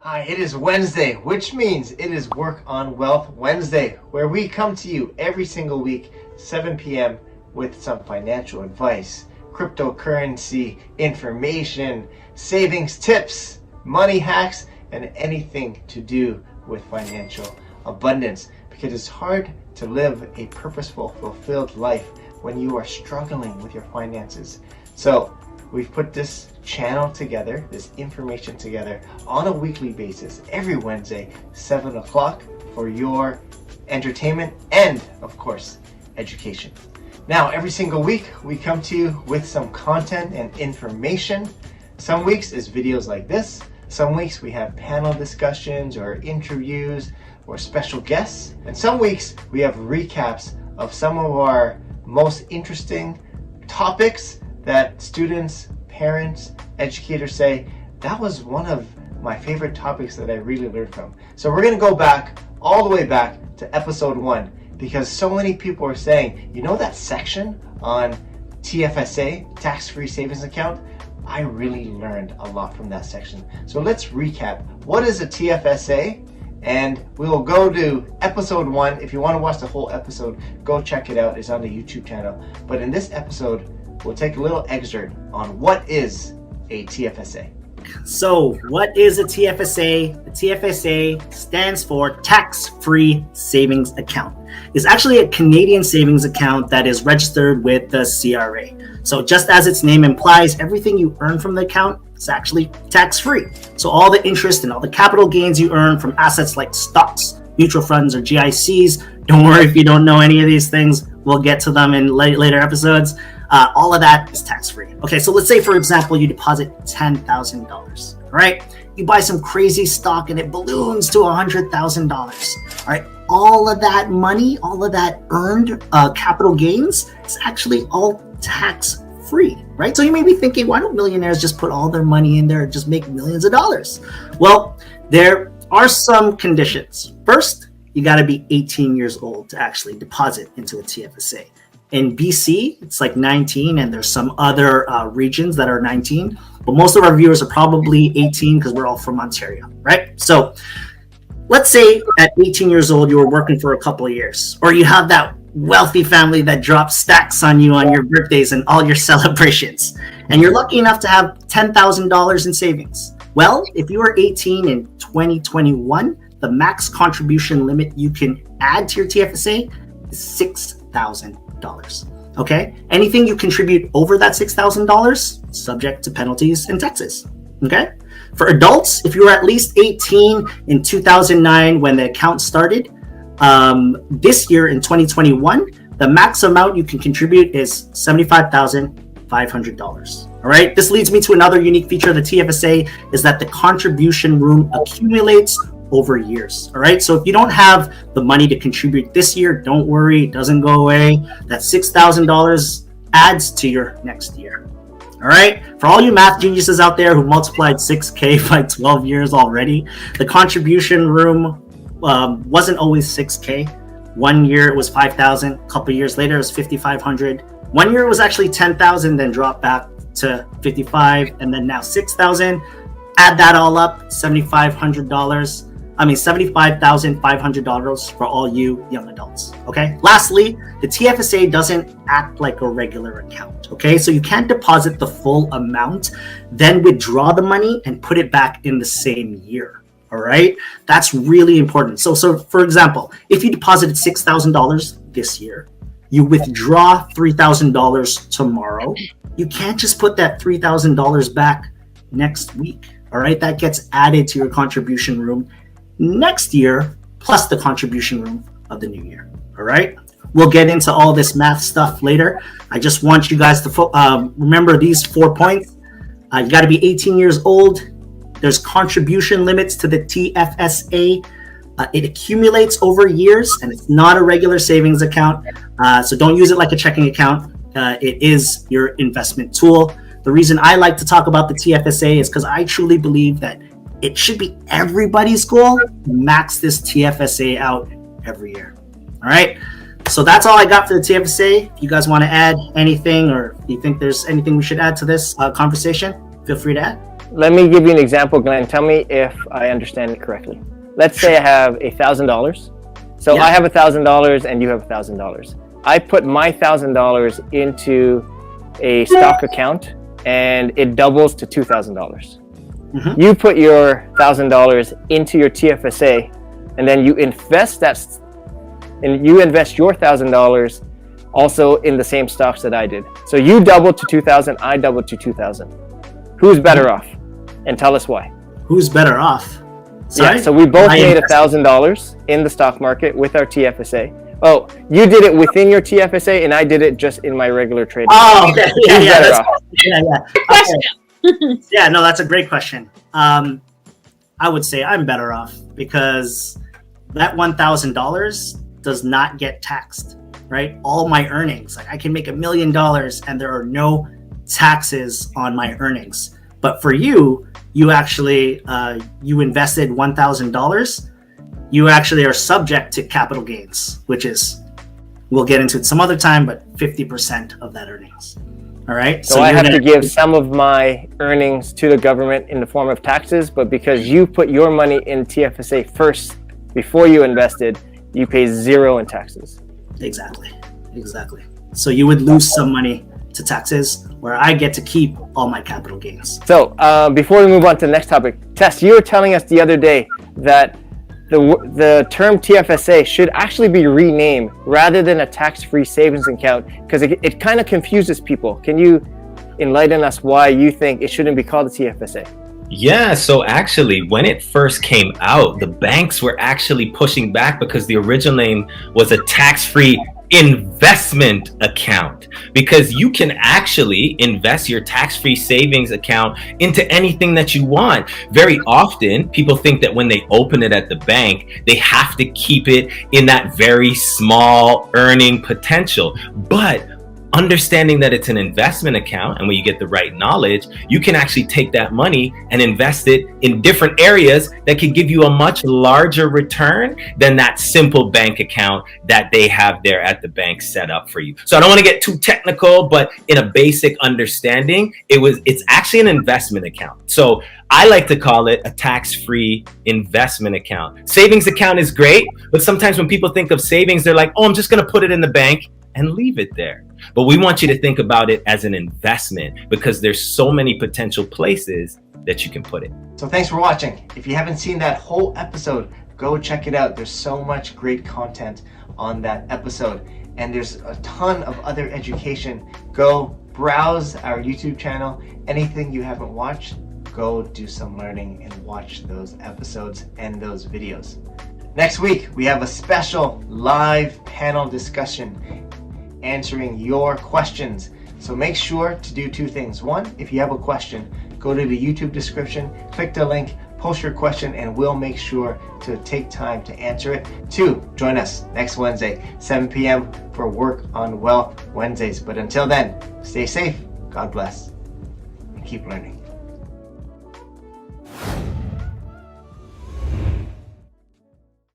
Hi, it is Wednesday, which means it is Work on Wealth Wednesday, where we come to you every single week, 7 p.m. with some financial advice, cryptocurrency information, savings tips, money hacks, and anything to do with financial abundance. Because it's hard to live a purposeful, fulfilled life when you are struggling with your finances. So we've put this channel together, this information together on a weekly basis every Wednesday, 7 o'clock for your entertainment and, of course, education. Now, every single week we come to you with some content and information. Some weeks is videos like this. Some weeks we have panel discussions or interviews or special guests. And some weeks we have recaps of some of our most interesting topics that students, parents, educators say, that was one of my favorite topics that I really learned from. So we're going to go back, all the way back to episode 1, because so many people are saying, you know that section on TFSA, tax-free savings account? I really learned a lot from that section. So let's recap. What is a TFSA? And we will go to episode 1. If you want to watch the whole episode, go check it out. It's on the YouTube channel. But in this episode, we'll take a little excerpt on what is a TFSA. So, what is a TFSA? The TFSA stands for Tax-Free Savings Account. It's actually a Canadian savings account that is registered with the CRA. So, just as its name implies, everything you earn from the account is actually tax-free. So, all the interest and all the capital gains you earn from assets like stocks, mutual funds, or GICs, don't worry if you don't know any of these things. We'll get to them in later episodes. All of that is tax-free. Okay, so let's say, for example, you deposit $10,000, right? You buy some crazy stock and it balloons to $100,000, all right? All of that money, all of that earned capital gains is actually all tax-free, right? So you may be thinking, why don't millionaires just put all their money in there and just make millions of dollars? Well, there are some conditions. First, you got to be 18 years old to actually deposit into a TFSA. In BC, it's like 19, and there's some other regions that are 19. But most of our viewers are probably 18 because we're all from Ontario, right? So let's say at 18 years old, you were working for a couple of years, or you have that wealthy family that drops stacks on you on your birthdays and all your celebrations, and you're lucky enough to have $10,000 in savings. Well, if you are 18 in 2021, the max contribution limit you can add to your TFSA is $6,000. Okay? Anything you contribute over that $6,000, subject to penalties and taxes. Okay? For adults, if you were at least 18 in 2009 when the account started, this year in 2021, the max amount you can contribute is $75,500. All right? This leads me to another unique feature of the TFSA is that the contribution room accumulates over years. All right. So if you don't have the money to contribute this year, don't worry. It doesn't go away. That $6,000 adds to your next year. All right. For all you math geniuses out there who multiplied 6K by 12 years already, the contribution room wasn't always 6K. 1 year it was 5,000. A couple years later it was 5,500. 1 year it was actually 10,000, then dropped back to 55, and then now 6,000. Add that all up, $75,500 for all you young adults, okay? Lastly, the TFSA doesn't act like a regular account, okay? So you can't deposit the full amount, then withdraw the money and put it back in the same year, all right? That's really important. So for example, if you deposited $6,000 this year, you withdraw $3,000 tomorrow, you can't just put that $3,000 back next week, all right? That gets added to your contribution room next year, plus the contribution room of the new year. All right. We'll get into all this math stuff later. I just want you guys to remember these 4 points. You got to be 18 years old. There's contribution limits to the TFSA. It accumulates over years, and it's not a regular savings account. So don't use it like a checking account. It is your investment tool. The reason I like to talk about the TFSA is because I truly believe that it should be everybody's goal to max this TFSA out every year. All right. So that's all I got for the TFSA. If you guys want to add anything, or you think there's anything we should add to this conversation, feel free to add. let me give you an example, Glenn. Tell me if I understand it correctly. Let's say I have $1,000. So I have $1,000 and you have $1,000. I put my $1,000 into a stock account and it doubles to $2,000. Mm-hmm. You put your $1,000 into your TFSA and then you invest your $1,000 also in the same stocks that I did. So you doubled to 2,000, I doubled to 2,000. Who's better off? And tell us why. Who's better off? Sorry? Yeah, so we both made $1,000 in the stock market with our TFSA. Oh, you did it within your TFSA and I did it just in my regular trading. Oh, okay. Yeah. Okay. Yeah, no, that's a great question. I would say I'm better off because that $1,000 does not get taxed, right? All my earnings, like I can make $1 million and there are no taxes on my earnings. But for you actually, you invested $1,000. You actually are subject to capital gains, which is, we'll get into it some other time, but 50% of that earnings. All right. So I have to give some of my earnings to the government in the form of taxes, but because you put your money in TFSA first before you invested, you pay 0 in taxes. Exactly. So you would lose some money to taxes, where I get to keep all my capital gains. So before we move on to the next topic, Tess, you were telling us the other day that the term TFSA should actually be renamed rather than a tax-free savings account because it kind of confuses people. Can you enlighten us why you think it shouldn't be called a TFSA? Yeah, so actually, when it first came out, the banks were actually pushing back because the original name was a tax-free investment account, because you can actually invest your tax-free savings account into anything that you want. Very often people think that when they open it at the bank, they have to keep it in that very small earning potential. But understanding that it's an investment account, and when you get the right knowledge, you can actually take that money and invest it in different areas that could give you a much larger return than that simple bank account that they have there at the bank set up for you. So I don't want to get too technical, but in a basic understanding, it's actually an investment account. So I like to call it a tax-free investment account. Savings account is great, but sometimes when people think of savings, they're like, oh, I'm just going to put it in the bank and leave it there. But we want you to think about it as an investment because there's so many potential places that you can put it. So thanks for watching. If you haven't seen that whole episode, go check it out. There's so much great content on that episode, and there's a ton of other education. Go browse our YouTube channel. Anything you haven't watched, go do some learning and watch those episodes and those videos. Next week, we have a special live panel discussion answering your questions. So make sure to do 2 things. 1, if you have a question, go to the YouTube description, click the link, post your question, and we'll make sure to take time to answer it. 2, join us next Wednesday, 7 p.m. for Work on Wealth Wednesdays. But until then, stay safe, God bless, and keep learning.